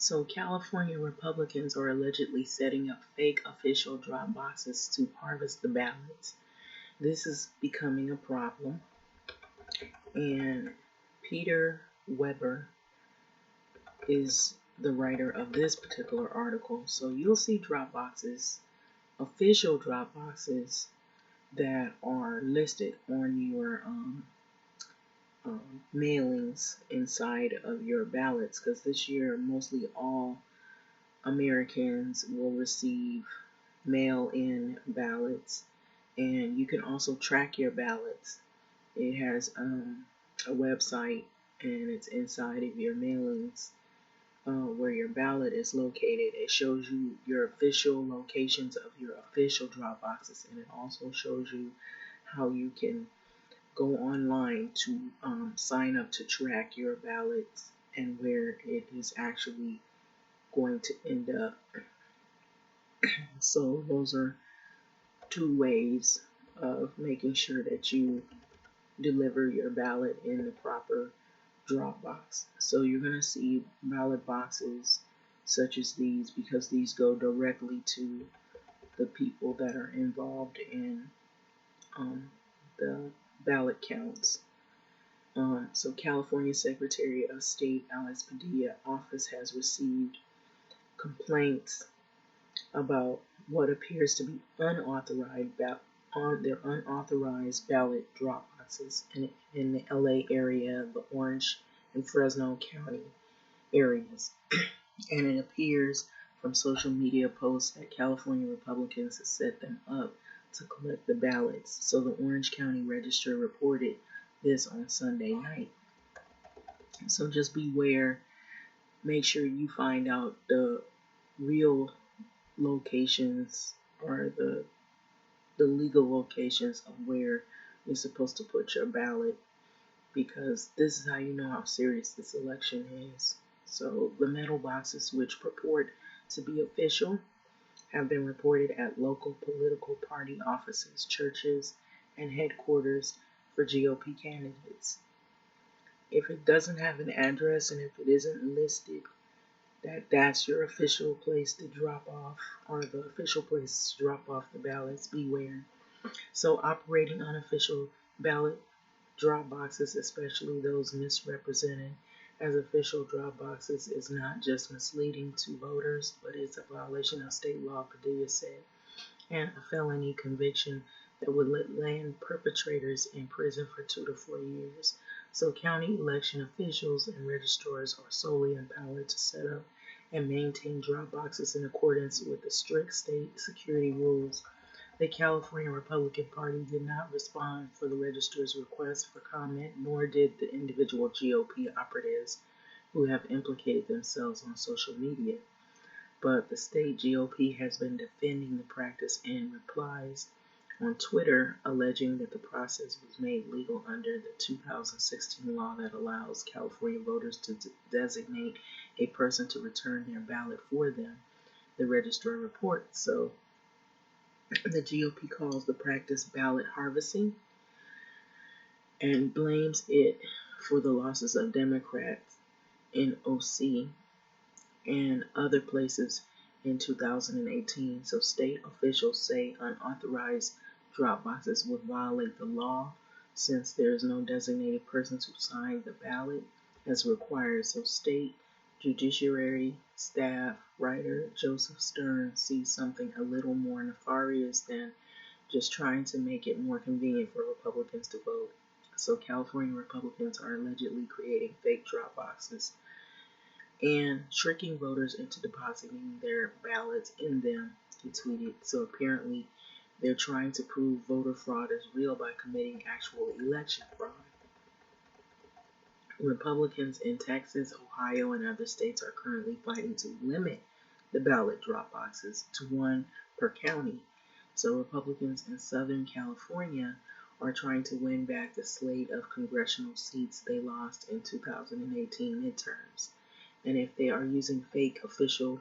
So, California Republicans are allegedly setting up fake official drop boxes to harvest the ballots. This is becoming a problem, and Peter Weber is the writer of this particular article. So, you'll see drop boxes, official drop boxes that are listed on your mailings inside of your ballots, because this year mostly all Americans will receive mail-in ballots, and you can also track your ballots. It has a website, and it's inside of your mailings where your ballot is located. It shows you your official locations of your official drop boxes, and it also shows you how you can go online to sign up to track your ballots and where it is actually going to end up. So those are two ways of making sure that you deliver your ballot in the proper drop box. So you're going to see ballot boxes such as these, because these go directly to the people that are involved in the ballot counts. So California Secretary of State Alex Padilla office has received complaints about what appears to be unauthorized ballot drop boxes in the LA area, the Orange and Fresno County areas. And it appears from social media posts that California Republicans have set them up to collect the ballots. So the Orange County Register reported this on Sunday night. So just beware. Make sure you find out the real locations or the legal locations of where you're supposed to put your ballot, because this is how you know how serious this election is. So the metal boxes, which purport to be official, have been reported at local political party offices, churches, and headquarters for GOP candidates. If it doesn't have an address and if it isn't listed that's your official place to drop off, or the official place to drop off the ballots, beware. So operating unofficial ballot drop boxes, especially those misrepresented as official drop boxes, is not just misleading to voters, but it's a violation of state law, Padilla said, and a felony conviction that would land perpetrators in prison for 2 to 4 years. So county election officials and registrars are solely empowered to set up and maintain drop boxes in accordance with the strict state security rules. The California Republican Party did not respond for the registrar's request for comment, nor did the individual GOP operatives who have implicated themselves on social media. But the state GOP has been defending the practice in replies on Twitter, alleging that the process was made legal under the 2016 law that allows California voters to designate a person to return their ballot for them, the registrar reports. So the GOP calls the practice ballot harvesting and blames it for the losses of Democrats in OC and other places in 2018. So state officials say unauthorized drop boxes would violate the law since there is no designated person to sign the ballot as required. So state judiciary staff writer Joseph Stern sees something a little more nefarious than just trying to make it more convenient for Republicans to vote. So California Republicans are allegedly creating fake drop boxes and tricking voters into depositing their ballots in them, he tweeted. So apparently they're trying to prove voter fraud is real by committing actual election fraud. Republicans in Texas, Ohio, and other states are currently fighting to limit the ballot drop boxes to one per county. So Republicans in Southern California are trying to win back the slate of congressional seats they lost in 2018 midterms. And if they are using fake official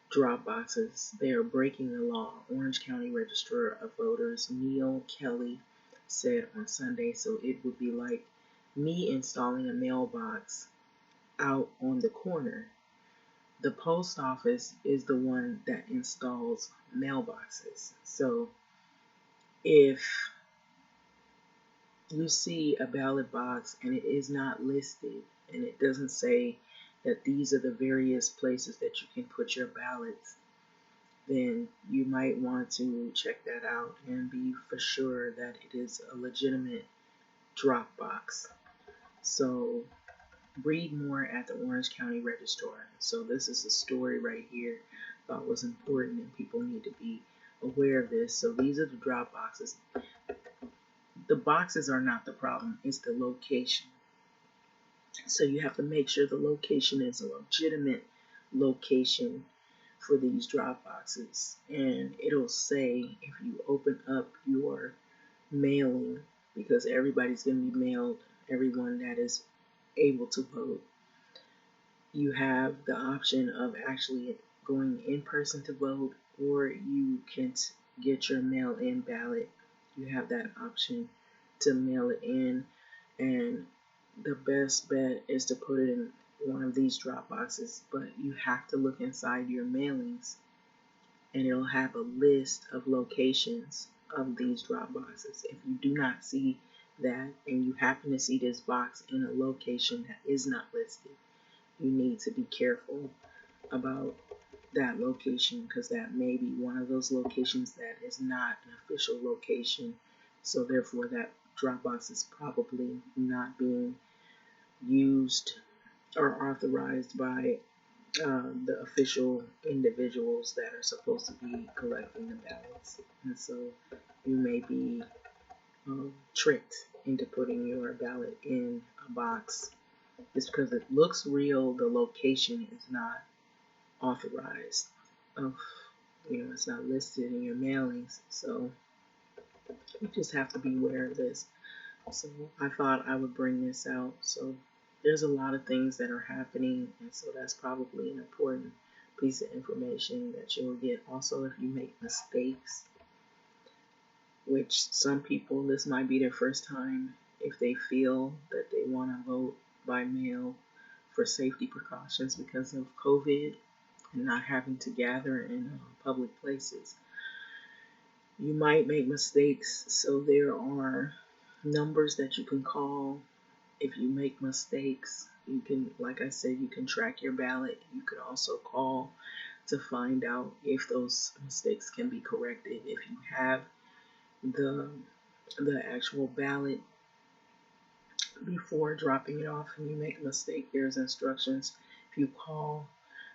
drop boxes, they are breaking the law, Orange County Registrar of Voters Neil Kelly said on Sunday. So it would be like me installing a mailbox out on the corner. The post office is the one that installs mailboxes. So if you see a ballot box and it is not listed and it doesn't say that these are the various places that you can put your ballots, then you might want to check that out and be for sure that it is a legitimate drop box. So read more at the Orange County Registrar. So this is a story right here I thought was important and people need to be aware of this. So these are the drop boxes. The boxes are not the problem, it's the location. So you have to make sure the location is a legitimate location for these drop boxes. And it'll say if you open up your mailing, because everybody's going to be mailed, everyone that is able to vote, you have the option of actually going in person to vote, or you can get your mail-in ballot. You have that option to mail it in, and the best bet is to put it in one of these drop boxes, but you have to look inside your mailings and it'll have a list of locations of these drop boxes. If you do not see that and you happen to see this box in a location that is not listed, you need to be careful about that location, because that may be one of those locations that is not an official location. So therefore that drop box is probably not being used or authorized by the official individuals that are supposed to be collecting the ballots. And so you may be tricked into putting your ballot in a box just because it looks real. The location is not authorized. Of it's not listed in your mailings. So you just have to be aware of this. So I thought I would bring this out. So there's a lot of things that are happening, and so that's probably an important piece of information that you'll get. Also, if you make mistakes, which some people, this might be their first time, if they feel that they want to vote by mail for safety precautions because of COVID and not having to gather in public places, you might make mistakes. So there are numbers that you can call. If you make mistakes, you can, like I said, you can track your ballot. You could also call to find out if those mistakes can be corrected. If you have the actual ballot before dropping it off and you make a mistake, there's instructions if you call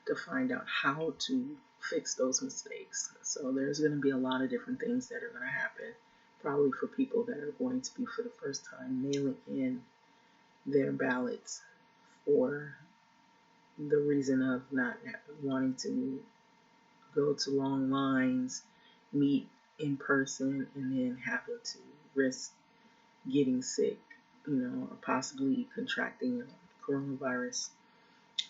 to find out how to fix those mistakes. So there's going to be a lot of different things that are going to happen, probably for people that are going to be for the first time mailing in their ballots for the reason of not wanting to go to long lines, meet in person, and then having to risk getting sick, or possibly contracting coronavirus.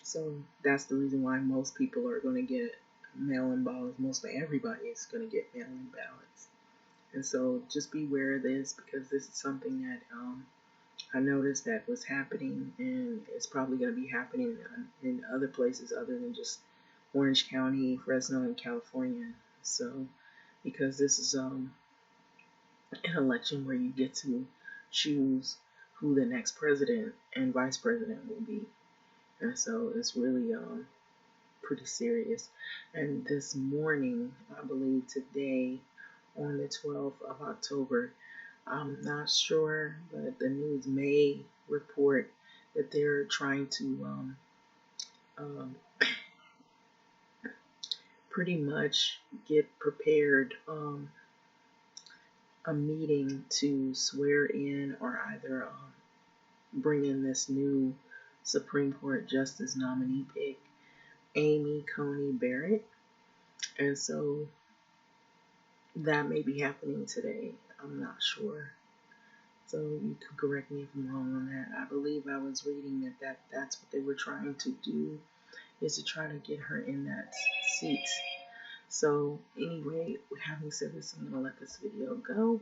So that's the reason why most people are going to get mail-in ballots. Mostly everybody is going to get mail-in ballots. And so just be aware of this, because this is something that I noticed that was happening, and it's probably going to be happening in other places other than just Orange County, Fresno, and California. So, because this is an election where you get to choose who the next president and vice president will be, and so it's really pretty serious. And this morning, I believe today, on the 12th of October, I'm not sure, but the news may report that they're trying to pretty much get prepared a meeting to swear in or either bring in this new Supreme Court Justice nominee pick, Amy Coney Barrett. And so that may be happening today. I'm not sure. So you can correct me if I'm wrong on that. I believe I was reading that's what they were trying to do, is to try to get her in that seat. So anyway, having said this, I'm going to let this video go.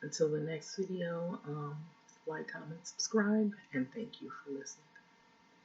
Until the next video, like, comment, subscribe, and thank you for listening.